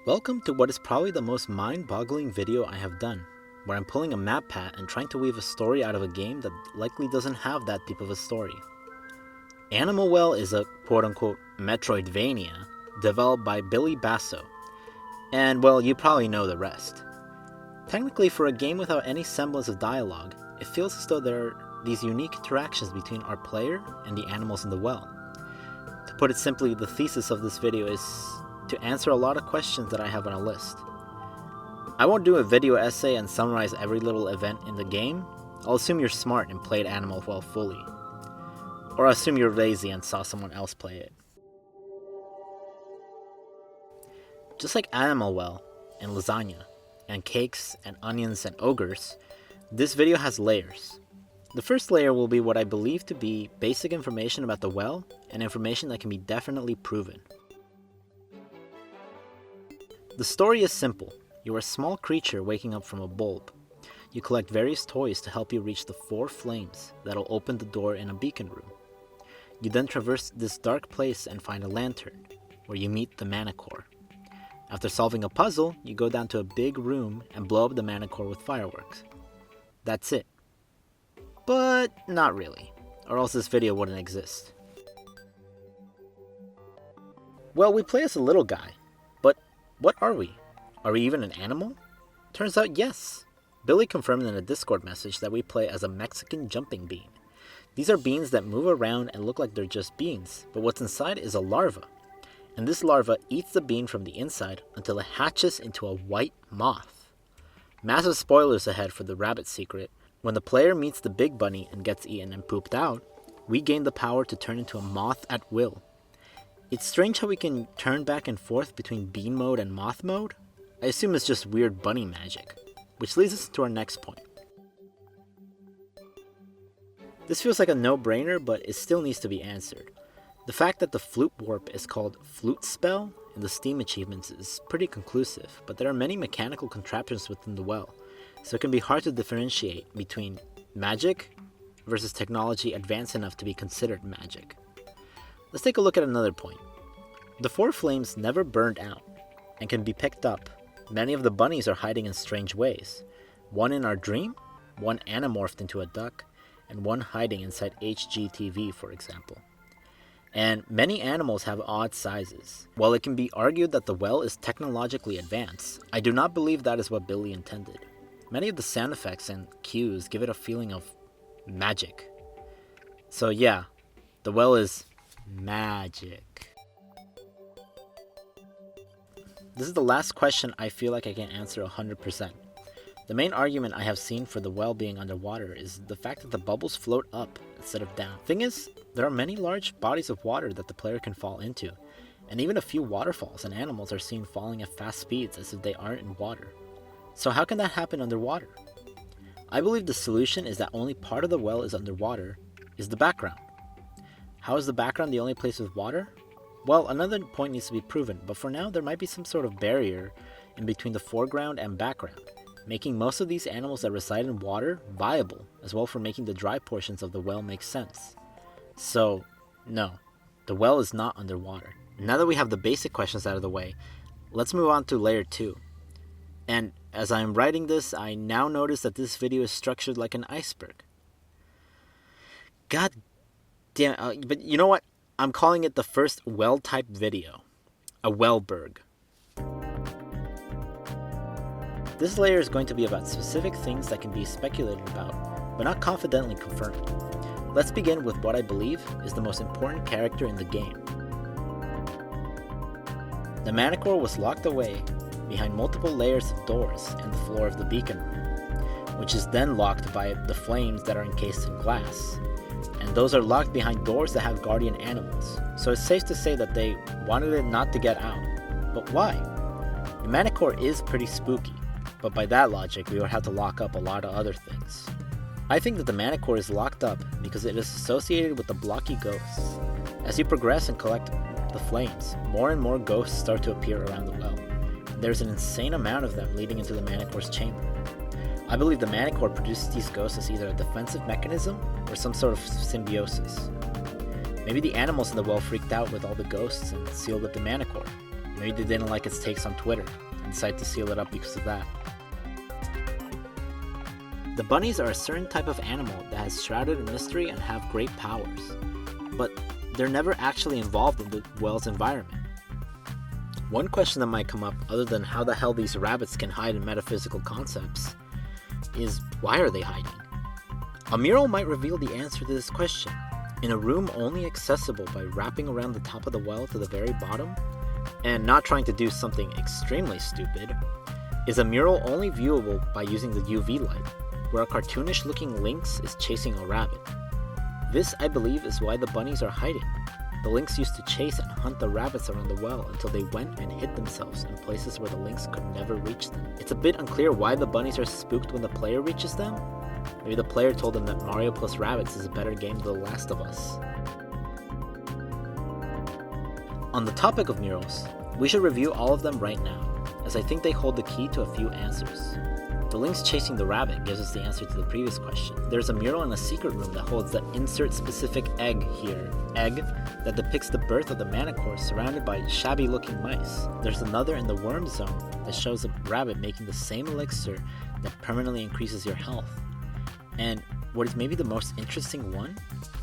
Welcome to what is probably the most mind-boggling video I have done, where I'm pulling a map pat and trying to weave a story out of a game that likely doesn't have that deep of a story. Animal Well is a quote-unquote Metroidvania developed by Billy Basso, and well, you probably know the rest. Technically, for a game without any semblance of dialogue, it feels as though there are these unique interactions between our player and the animals in the well. To put it simply, the thesis of this video is to answer a lot of questions that I have on a list. I won't do a video essay and summarize every little event in the game. I'll assume you're smart and played Animal Well fully. Or I'll assume you're lazy and saw someone else play it. Just like Animal Well and lasagna, and cakes and onions and ogres, this video has layers. The first layer will be what I believe to be basic information about the well and information that can be definitely proven. The story is simple. You are a small creature waking up from a bulb. You collect various toys to help you reach the 4 flames that'll open the door in a beacon room. You then traverse this dark place and find a lantern, where you meet the Manicore. After solving a puzzle, you go down to a big room and blow up the Manicore with fireworks. That's it. But not really, or else this video wouldn't exist. Well, we play as a little guy, but what are we? Are we even an animal? Turns out yes. Billy confirmed in a Discord message that we play as a Mexican jumping bean. These are beans that move around and look like they're just beans, but what's inside is a larva. And this larva eats the bean from the inside until it hatches into a white moth. Massive spoilers ahead for the rabbit secret. When the player meets the big bunny and gets eaten and pooped out, we gain the power to turn into a moth at will. It's strange how we can turn back and forth between bean mode and moth mode. I assume it's just weird bunny magic, which leads us to our next point. This feels like a no-brainer, but it still needs to be answered. The fact that the flute warp is called flute spell in the Steam achievements is pretty conclusive, but there are many mechanical contraptions within the well, so it can be hard to differentiate between magic versus technology advanced enough to be considered magic. Let's take a look at another point. The 4 flames never burned out and can be picked up. Many of the bunnies are hiding in strange ways. One in our dream, one anamorphed into a duck, and one hiding inside HGTV, for example. And many animals have odd sizes. While it can be argued that the well is technologically advanced, I do not believe that is what Billy intended. Many of the sound effects and cues give it a feeling of magic. So yeah, the well is magic. This is the last question I feel like I can answer 100%. The main argument I have seen for the well being underwater is the fact that the bubbles float up instead of down. Thing is, there are many large bodies of water that the player can fall into, and even a few waterfalls and animals are seen falling at fast speeds as if they aren't in water. So how can that happen underwater? I believe the solution is that only part of the well is underwater, is the background. How is the background the only place with water? Well, another point needs to be proven, but for now there might be some sort of barrier in between the foreground and background, making most of these animals that reside in water viable, as well for making the dry portions of the well make sense. So, no, the well is not underwater. Now that we have the basic questions out of the way, let's move on to layer 2. And as I'm writing this, I now notice that this video is structured like an iceberg. God damn it, but you know what? I'm calling it the first well-type video. A wellberg. This layer is going to be about specific things that can be speculated about, but not confidently confirmed. Let's begin with what I believe is the most important character in the game. The Manicore was locked away behind multiple layers of doors and the floor of the beacon room, which is then locked by the flames that are encased in glass. And those are locked behind doors that have guardian animals, so it's safe to say that they wanted it not to get out. But why? The Manicore is pretty spooky, but by that logic we would have to lock up a lot of other things. I think that the Manicore is locked up because it is associated with the blocky ghosts. As you progress and collect the flames, more and more ghosts start to appear around the well. There's an insane amount of them leading into the Manicore's chamber. I believe the Manicore produces these ghosts as either a defensive mechanism or some sort of symbiosis. Maybe the animals in the well freaked out with all the ghosts and sealed up the Manicore. Maybe they didn't like its takes on Twitter and decided to seal it up because of that. The bunnies are a certain type of animal that has shrouded in mystery and have great powers, but they're never actually involved in the well's environment. One question that might come up, other than how the hell these rabbits can hide in metaphysical concepts, is why are they hiding? A mural might reveal the answer to this question. In a room only accessible by wrapping around the top of the well to the very bottom, and not trying to do something extremely stupid, is a mural only viewable by using the UV light, where a cartoonish looking lynx is chasing a rabbit. This, I believe, is why the bunnies are hiding. The lynx used to chase and hunt the rabbits around the well until they went and hid themselves in places where the lynx could never reach them. It's a bit unclear why the bunnies are spooked when the player reaches them. Maybe the player told them that Mario plus Rabbids is a better game than The Last of Us. On the topic of murals, we should review all of them right now, as I think they hold the key to a few answers. The lynx chasing the rabbit gives us the answer to the previous question. There's a mural in a secret room that holds the insert specific egg here, egg, that depicts the birth of the manicore surrounded by shabby looking mice. There's another in the worm zone that shows a rabbit making the same elixir that permanently increases your health. And what is maybe the most interesting one?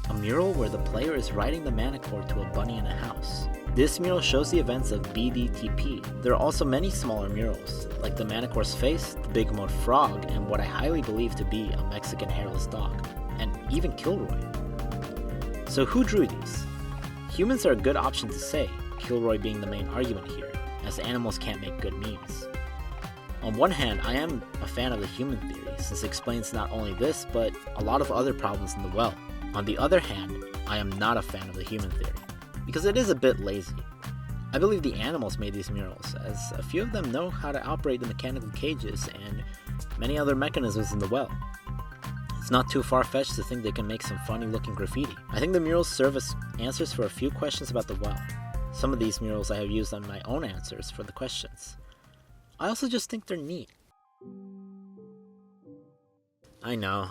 A mural where the player is riding the manicore to a bunny in a house. This mural shows the events of BDTP. There are also many smaller murals, like the manicore's face, the big mode frog, and what I highly believe to be a Mexican hairless dog, and even Kilroy. So who drew these? Humans are a good option to say, Kilroy being the main argument here, as animals can't make good memes. On one hand, I am a fan of the human theory, since it explains not only this, but a lot of other problems in the well. On the other hand, I am not a fan of the human theory, because it is a bit lazy. I believe the animals made these murals, as a few of them know how to operate the mechanical cages and many other mechanisms in the well. It's not too far-fetched to think they can make some funny-looking graffiti. I think the murals serve as answers for a few questions about the well. Some of these murals I have used on my own answers for the questions. I also just think they're neat. I know.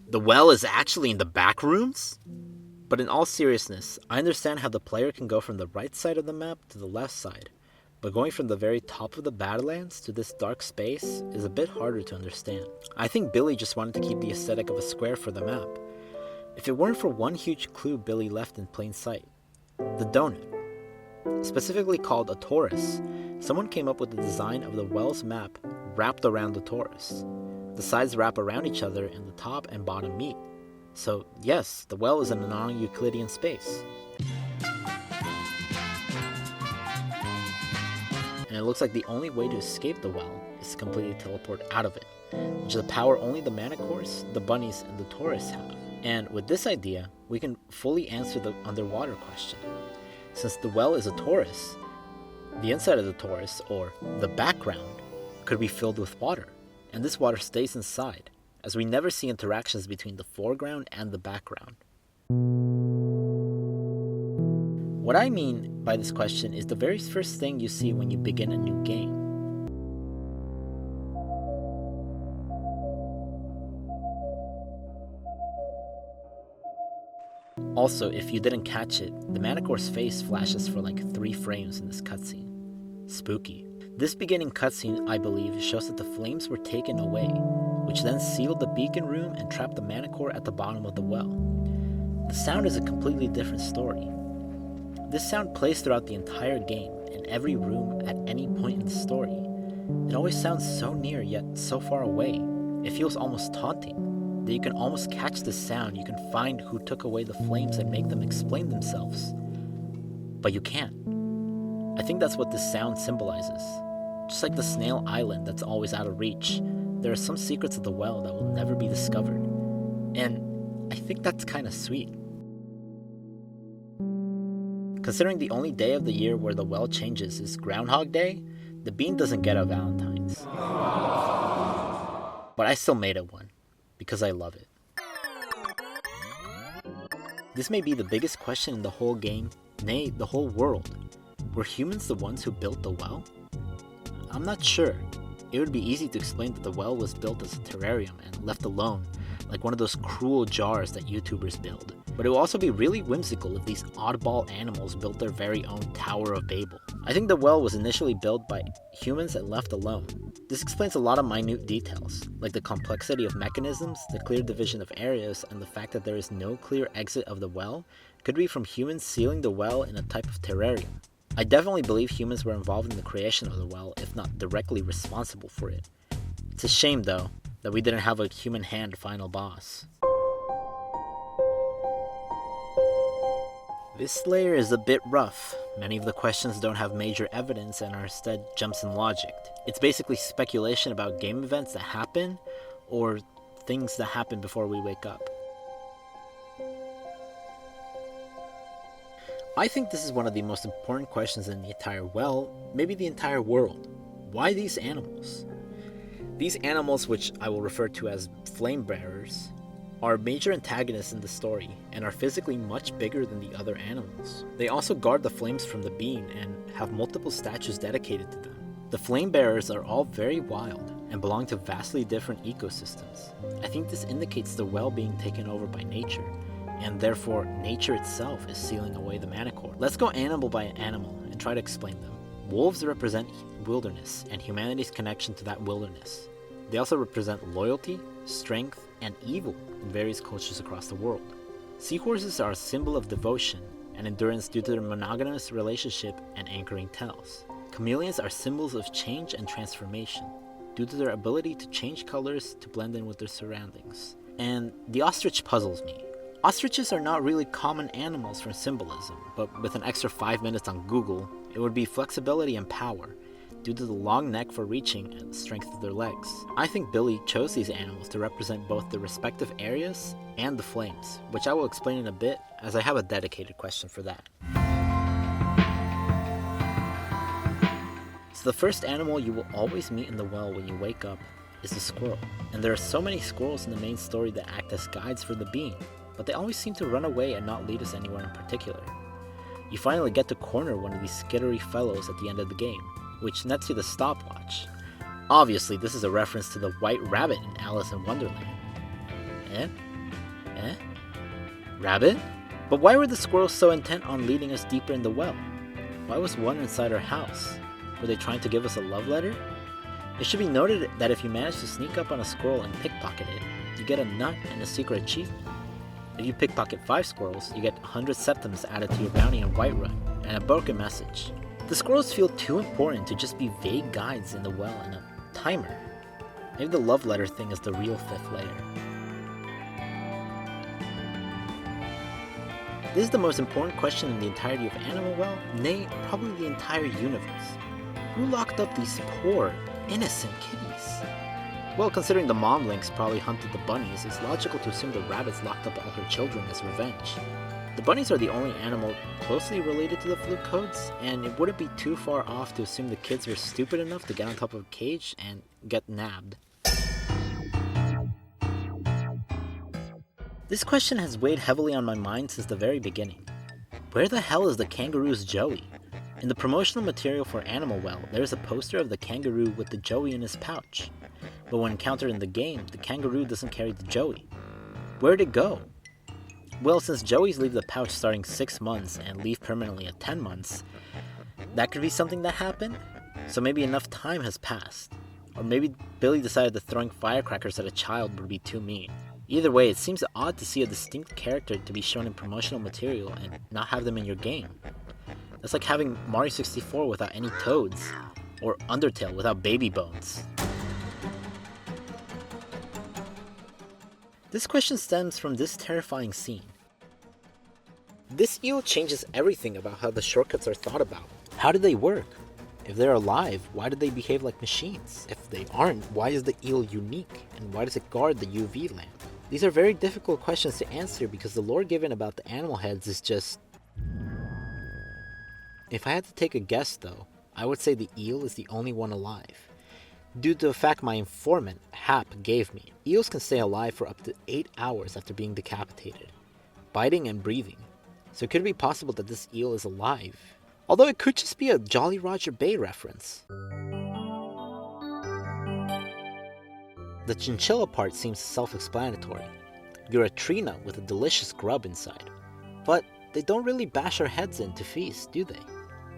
The well is actually in the back rooms? But in all seriousness, I understand how the player can go from the right side of the map to the left side, but going from the very top of the Badlands to this dark space is a bit harder to understand. I think Billy just wanted to keep the aesthetic of a square for the map. If it weren't for one huge clue Billy left in plain sight, the donut. Specifically called a torus, someone came up with the design of the well's map wrapped around the torus. The sides wrap around each other and the top and bottom meet. So yes, the well is in a non-Euclidean space. And it looks like the only way to escape the well is to completely teleport out of it, which is a power only the manicores, the bunnies, and the torus have. And with this idea, we can fully answer the underwater question. Since the well is a torus, the inside of the torus, or the background, could be filled with water, and this water stays inside, as we never see interactions between the foreground and the background. What I mean by this question is the very first thing you see when you begin a new game. Also, if you didn't catch it, the manicore's face flashes for like 3 frames in this cutscene. Spooky. This beginning cutscene, I believe, shows that the flames were taken away, which then sealed the beacon room and trapped the manicore at the bottom of the well. The sound is a completely different story. This sound plays throughout the entire game, in every room, at any point in the story. It always sounds so near yet so far away. It feels almost taunting, that you can almost catch the sound, you can find who took away the flames and make them explain themselves. But you can't. I think that's what this sound symbolizes. Just like the snail island that's always out of reach, there are some secrets of the well that will never be discovered. And I think that's kind of sweet. Considering the only day of the year where the well changes is Groundhog Day, the bean doesn't get a Valentine's. But I still made it one, because I love it. This may be the biggest question in the whole game, nay, the whole world. Were humans the ones who built the well? I'm not sure. It would be easy to explain that the well was built as a terrarium and left alone, like one of those cruel jars that YouTubers build. but it will also be really whimsical if these oddball animals built their very own Tower of Babel. I think the well was initially built by humans and left alone. This explains a lot of minute details, like the complexity of mechanisms, the clear division of areas, and the fact that there is no clear exit of the well could be from humans sealing the well in a type of terrarium. I definitely believe humans were involved in the creation of the well, if not directly responsible for it. It's a shame, though, that we didn't have a human hand final boss. This layer is a bit rough. Many of the questions don't have major evidence and are instead jumps in logic. It's basically speculation about game events that happen, or things that happen before we wake up. I think this is one of the most important questions in the entire maybe the entire world. Why these animals? These animals, which I will refer to as flame bearers, are major antagonists in the story and are physically much bigger than the other animals. They also guard the flames from the beam and have multiple statues dedicated to them. The flame bearers are all very wild and belong to vastly different ecosystems. I think this indicates the well being taken over by nature, and therefore nature itself is sealing away the Manticore. Let's go animal by animal and try to explain them. Wolves represent wilderness and humanity's connection to that wilderness. They also represent loyalty, strength, and evil in various cultures across the world. Seahorses are a symbol of devotion and endurance due to their monogamous relationship and anchoring tails. Chameleons are symbols of change and transformation due to their ability to change colors to blend in with their surroundings. And the ostrich puzzles me. Ostriches are not really common animals for symbolism, but with an extra 5 minutes on Google, it would be flexibility and power, due to the long neck for reaching and the strength of their legs. I think Billy chose these animals to represent both the respective areas and the flames, which I will explain in a bit, as I have a dedicated question for that. So the first animal you will always meet in the well when you wake up is the squirrel. And there are so many squirrels in the main story that act as guides for the beam, but they always seem to run away and not lead us anywhere in particular. You finally get to corner one of these skittery fellows at the end of the game, which nets you the stopwatch. Obviously, this is a reference to the white rabbit in Alice in Wonderland. Rabbit? But why were the squirrels so intent on leading us deeper in the well? Why was one inside our house? Were they trying to give us a love letter? It should be noted that if you manage to sneak up on a squirrel and pickpocket it, you get a nut and a secret achievement. If you pickpocket 5 squirrels, you get 100 septims added to your bounty in Whiterun, and a broken message. The squirrels feel too important to just be vague guides in the well and a timer. Maybe the love letter thing is the real 5th layer. This is the most important question in the entirety of Animal Well, nay, probably the entire universe. Who locked up these poor, innocent kitties? Well, considering the mom lynx probably hunted the bunnies, it's logical to assume the rabbits locked up all her children as revenge. The bunnies are the only animal closely related to the Fluke codes, and it wouldn't be too far off to assume the kids were stupid enough to get on top of a cage and get nabbed. This question has weighed heavily on my mind since the very beginning. Where the hell is the kangaroo's Joey? In the promotional material for Animal Well, there is a poster of the kangaroo with the Joey in his pouch. But when encountered in the game, the kangaroo doesn't carry the Joey. Where'd it go? Well, since Joeys leave the pouch starting 6 months and leave permanently at 10 months, that could be something that happened? So maybe enough time has passed. Or maybe Billy decided that throwing firecrackers at a child would be too mean. Either way, it seems odd to see a distinct character to be shown in promotional material and not have them in your game. That's like having Mario 64 without any toads, or Undertale without baby bones. This question stems from this terrifying scene. This eel changes everything about how the shortcuts are thought about. How do they work? If they're alive, why do they behave like machines? If they aren't, why is the eel unique? And why does it guard the UV lamp? These are very difficult questions to answer because the lore given about the animal heads is just... If I had to take a guess though, I would say the eel is the only one alive. Due to the fact my informant, Hap, gave me. Eels can stay alive for up to 8 hours after being decapitated, biting and breathing. So could it be possible that this eel is alive? Although it could just be a Jolly Roger Bay reference. The chinchilla part seems self-explanatory. You're a tree nut with a delicious grub inside. But they don't really bash our heads in to feast, do they?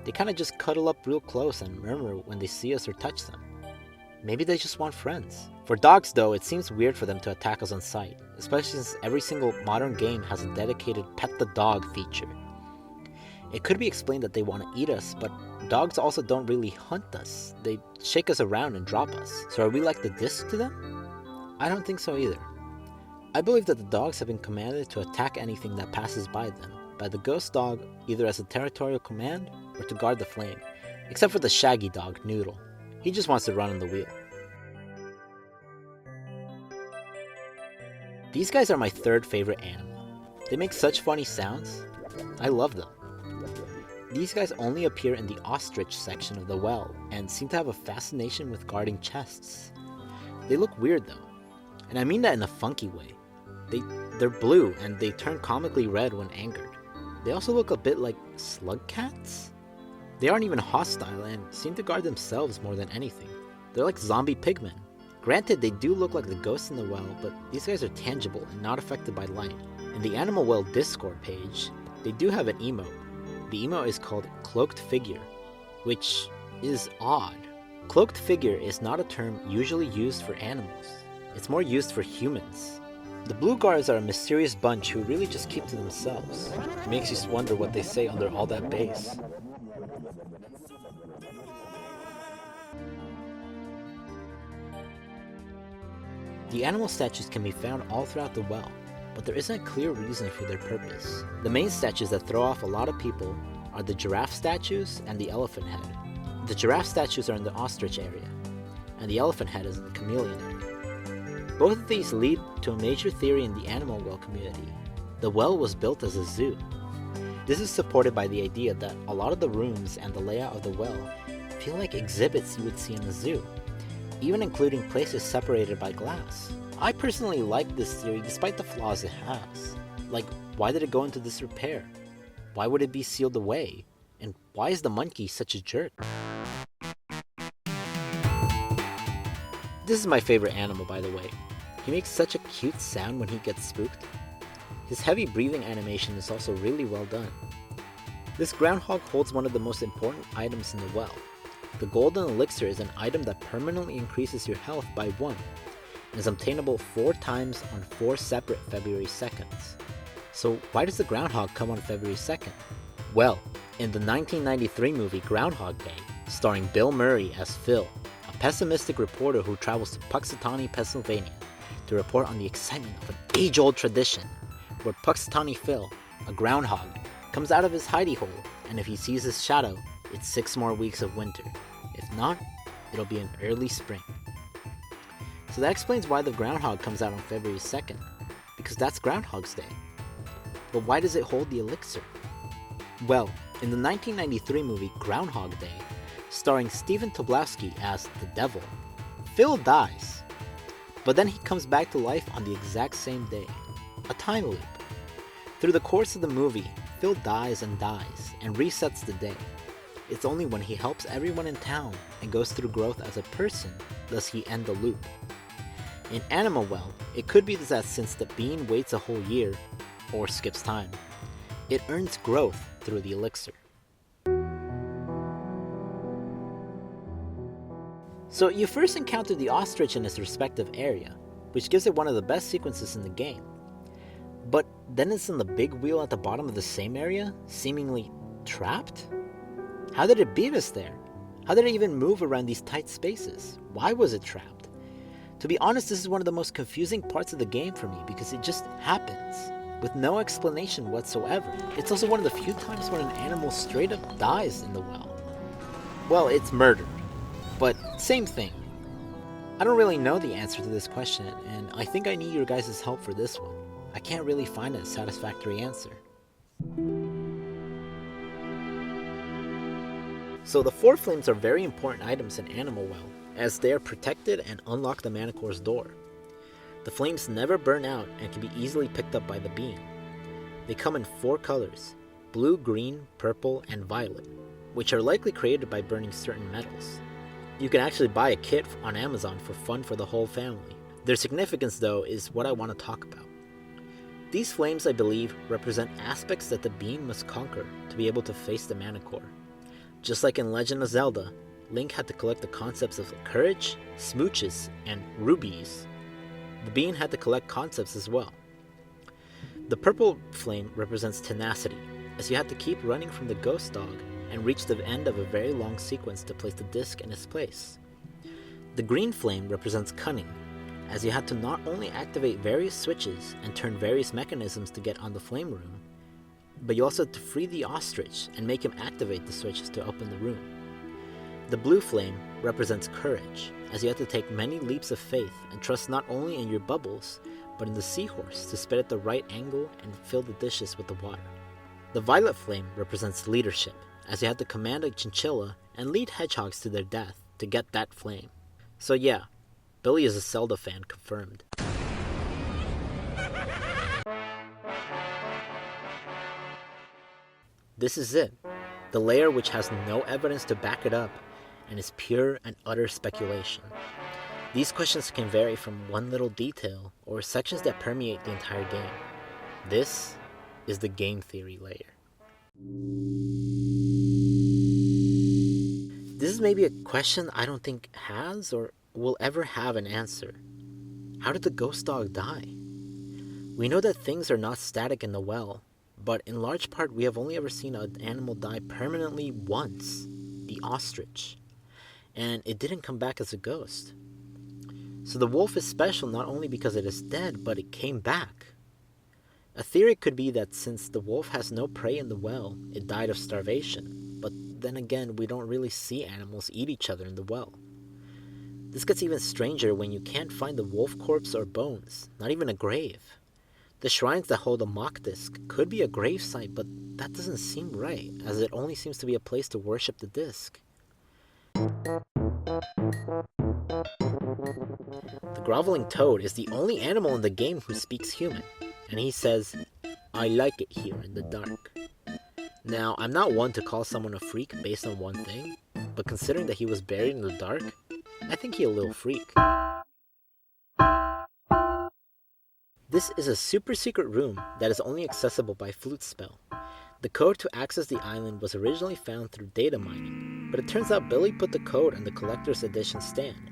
They kinda just cuddle up real close and murmur when they see us or touch them. Maybe they just want friends. For dogs though, it seems weird for them to attack us on sight, especially since every single modern game has a dedicated pet the dog feature. It could be explained that they want to eat us, but dogs also don't really hunt us. They shake us around and drop us. So are we like the disc to them? I don't think so either. I believe that the dogs have been commanded to attack anything that passes by them, by the ghost dog either as a territorial command or to guard the flame, except for the shaggy dog, Noodle. He just wants to run on the wheel. These guys are my third favorite animal. They make such funny sounds. I love them. These guys only appear in the ostrich section of the well and seem to have a fascination with guarding chests. They look weird though, and I mean that in a funky way. They're blue and they turn comically red when angered. They also look a bit like slug cats. They aren't even hostile and seem to guard themselves more than anything. They're like zombie pigmen. Granted, they do look like the ghosts in the well, but these guys are tangible and not affected by light. In the Animal Well Discord page, they do have an emote. The emote is called Cloaked Figure, which is odd. Cloaked Figure is not a term usually used for animals. It's more used for humans. The Blue Guards are a mysterious bunch who really just keep to themselves. It makes you wonder what they say under all that bass. The animal statues can be found all throughout the well, but there isn't a clear reason for their purpose. The main statues that throw off a lot of people are the giraffe statues and the elephant head. The giraffe statues are in the ostrich area, and the elephant head is in the chameleon area. Both of these lead to a major theory in the animal well community. The well was built as a zoo. This is supported by the idea that a lot of the rooms and the layout of the well feel like exhibits you would see in a zoo, even including places separated by glass. I personally like this theory despite the flaws it has. Like, why did it go into disrepair? Why would it be sealed away? And why is the monkey such a jerk? This is my favorite animal, by the way. He makes such a cute sound when he gets spooked. His heavy breathing animation is also really well done. This groundhog holds one of the most important items in the well. The golden elixir is an item that permanently increases your health by 1, and is obtainable 4 times on 4 separate February 2nds. So why does the groundhog come on February 2nd? Well, in the 1993 movie Groundhog Day, starring Bill Murray as Phil, a pessimistic reporter who travels to Puxatawny, Pennsylvania, to report on the excitement of an age-old tradition, where Puxatawny Phil, a groundhog, comes out of his hidey hole, and if he sees his shadow, it's 6 more weeks of winter. If not, it'll be an early spring. So that explains why the groundhog comes out on February 2nd, because that's Groundhog's Day. But why does it hold the elixir? Well, in the 1993 movie Groundhog Day, starring Stephen Tobolowsky as the Devil, Phil dies. But then he comes back to life on the exact same day. A time loop. Through the course of the movie, Phil dies and resets the day. It's only when he helps everyone in town and goes through growth as a person does he end the loop. In Animal Well, it could be that since the bean waits a whole year, or skips time, it earns growth through the elixir. So you first encounter the ostrich in its respective area, which gives it one of the best sequences in the game. But then it's in the big wheel at the bottom of the same area, seemingly trapped? How did it beat us there? How did it even move around these tight spaces? Why was it trapped? To be honest, this is one of the most confusing parts of the game for me because it just happens, with no explanation whatsoever. It's also one of the few times when an animal straight up dies in the well. Well, it's murdered, but same thing. I don't really know the answer to this question, and I think I need your guys' help for this one. I can't really find a satisfactory answer. So the 4 flames are very important items in Animal Well, as they are protected and unlock the Manicore's door. The flames never burn out and can be easily picked up by the beam. They come in 4 colors, blue, green, purple, and violet, which are likely created by burning certain metals. You can actually buy a kit on Amazon for fun for the whole family. Their significance though is what I want to talk about. These flames, I believe, represent aspects that the being must conquer to be able to face the Manticore. Just like in Legend of Zelda, Link had to collect the concepts of courage, smooches, and rubies. The being had to collect concepts as well. The purple flame represents tenacity, as you had to keep running from the ghost dog and reach the end of a very long sequence to place the disc in its place. The green flame represents cunning, as you had to not only activate various switches and turn various mechanisms to get on the flame room, but you also had to free the ostrich and make him activate the switches to open the room. The blue flame represents courage, as you had to take many leaps of faith and trust not only in your bubbles, but in the seahorse to spit at the right angle and fill the dishes with the water. The violet flame represents leadership, as you had to command a chinchilla and lead hedgehogs to their death to get that flame. So yeah, Billy is a Zelda fan confirmed. This is it, the layer which has no evidence to back it up and is pure and utter speculation. These questions can vary from one little detail or sections that permeate the entire game. This is the game theory layer. This is maybe a question I don't think has or will ever have an answer. How did the ghost dog die? We know that things are not static in the well, but in large part we have only ever seen an animal die permanently once, the ostrich, and it didn't come back as a ghost. So the wolf is special not only because it is dead, but it came back. A theory could be that since the wolf has no prey in the well, it died of starvation, but then again, we don't really see animals eat each other in the well. This gets even stranger when you can't find the wolf corpse or bones, not even a grave. The shrines that hold a mock disc could be a grave site, but that doesn't seem right, as it only seems to be a place to worship the disc. The groveling toad is the only animal in the game who speaks human, and he says, "I like it here in the dark." Now, I'm not one to call someone a freak based on one thing, but considering that he was buried in the dark, I think he's a little freak. This is a super secret room that is only accessible by flute spell. The code to access the island was originally found through data mining, but it turns out Billy put the code on the collector's edition stand.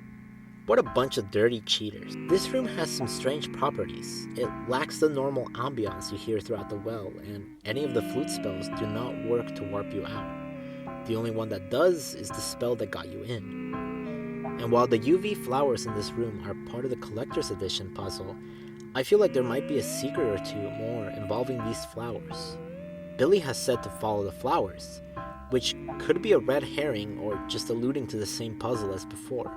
What a bunch of dirty cheaters. This room has some strange properties. It lacks the normal ambiance you hear throughout the well, and any of the flute spells do not work to warp you out. The only one that does is the spell that got you in. And while the UV flowers in this room are part of the collector's edition puzzle, I feel like there might be a secret or two more involving these flowers. Billy has said to follow the flowers, which could be a red herring or just alluding to the same puzzle as before.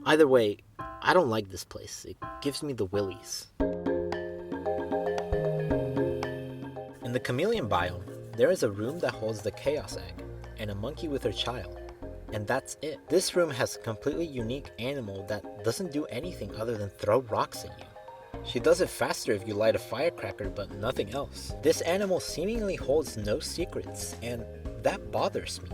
Either way, I don't like this place. It gives me the willies. In the chameleon biome, there is a room that holds the chaos egg and a monkey with her child. And that's it. This room has a completely unique animal that doesn't do anything other than throw rocks at you. She does it faster if you light a firecracker, but nothing else. This animal seemingly holds no secrets, and that bothers me.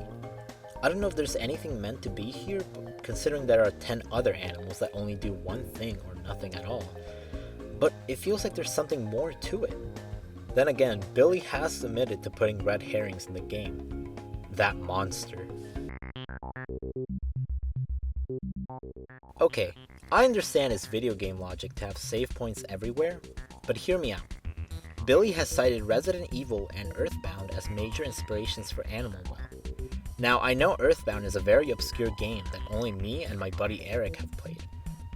I don't know if there's anything meant to be here, but considering there are 10 other animals that only do one thing or nothing at all. But it feels like there's something more to it. Then again, Billy has admitted to putting red herrings in the game. That monster. Okay, I understand it's video game logic to have save points everywhere, but hear me out. Billy has cited Resident Evil and Earthbound as major inspirations for Animal Well. Now, I know Earthbound is a very obscure game that only me and my buddy Eric have played,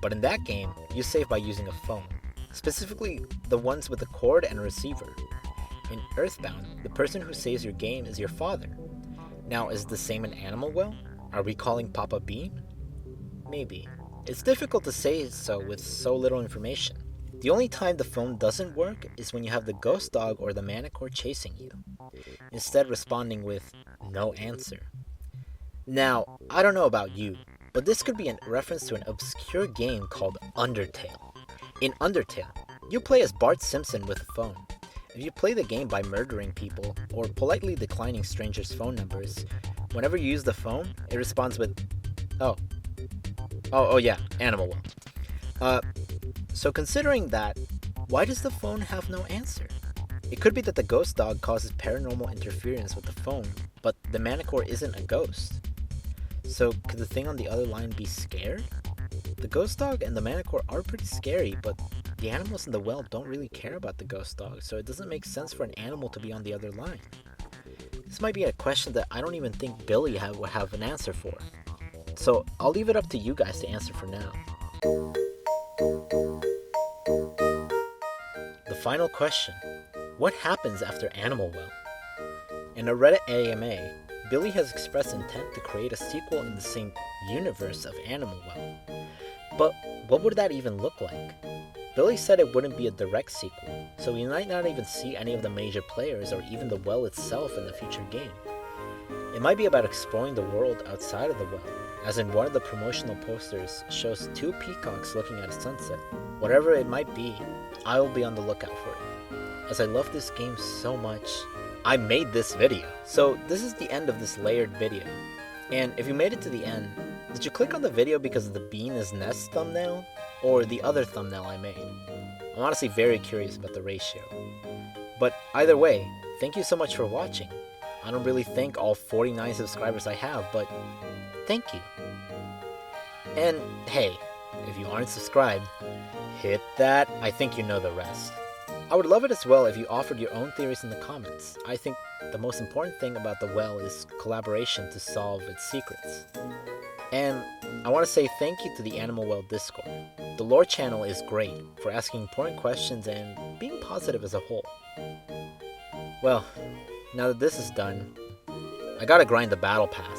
but in that game, you save by using a phone, specifically the ones with a cord and a receiver. In Earthbound, the person who saves your game is your father. Now, is it the same in Animal Well? Are we calling Papa Bean? Maybe. It's difficult to say so with so little information. The only time the phone doesn't work is when you have the ghost dog or the manticore chasing you, instead responding with no answer. Now, I don't know about you, but this could be a reference to an obscure game called Undertale. In Undertale, you play as Bart Simpson with a phone. If you play the game by murdering people or politely declining strangers' phone numbers, whenever you use the phone, it responds with, Oh yeah, Animal Well. So considering that, Why does the phone have no answer? It could be that the ghost dog causes paranormal interference with the phone, but the Manicore isn't a ghost. So could the thing on the other line be scared? The ghost dog and the Manicore are pretty scary, but the animals in the well don't really care about the ghost dog, so it doesn't make sense for an animal to be on the other line. This might be a question that I don't even think Billy would have an answer for. So I'll leave it up to you guys to answer for now. The final question. What happens after Animal Well? In a Reddit AMA, Billy has expressed intent to create a sequel in the same universe of Animal Well. But what would that even look like? Billy said it wouldn't be a direct sequel, so we might not even see any of the major players or even the well itself in the future game. It might be about exploring the world outside of the well, as in one of the promotional posters shows 2 peacocks looking at a sunset. Whatever it might be, I will be on the lookout for it. As I love this game so much, I made this video. So this is the end of this layered video. And if you made it to the end, did you click on the video because of the Bean is Nest thumbnail, or the other thumbnail I made? I'm honestly very curious about the ratio. But either way, thank you so much for watching. I don't really thank all 49 subscribers I have, but thank you. And hey, if you aren't subscribed, hit that. I think you know the rest. I would love it as well if you offered your own theories in the comments. I think the most important thing about the well is collaboration to solve its secrets. And I want to say thank you to the Animal Well Discord. The lore channel is great for asking important questions and being positive as a whole. Well, now that this is done, I gotta grind the battle pass.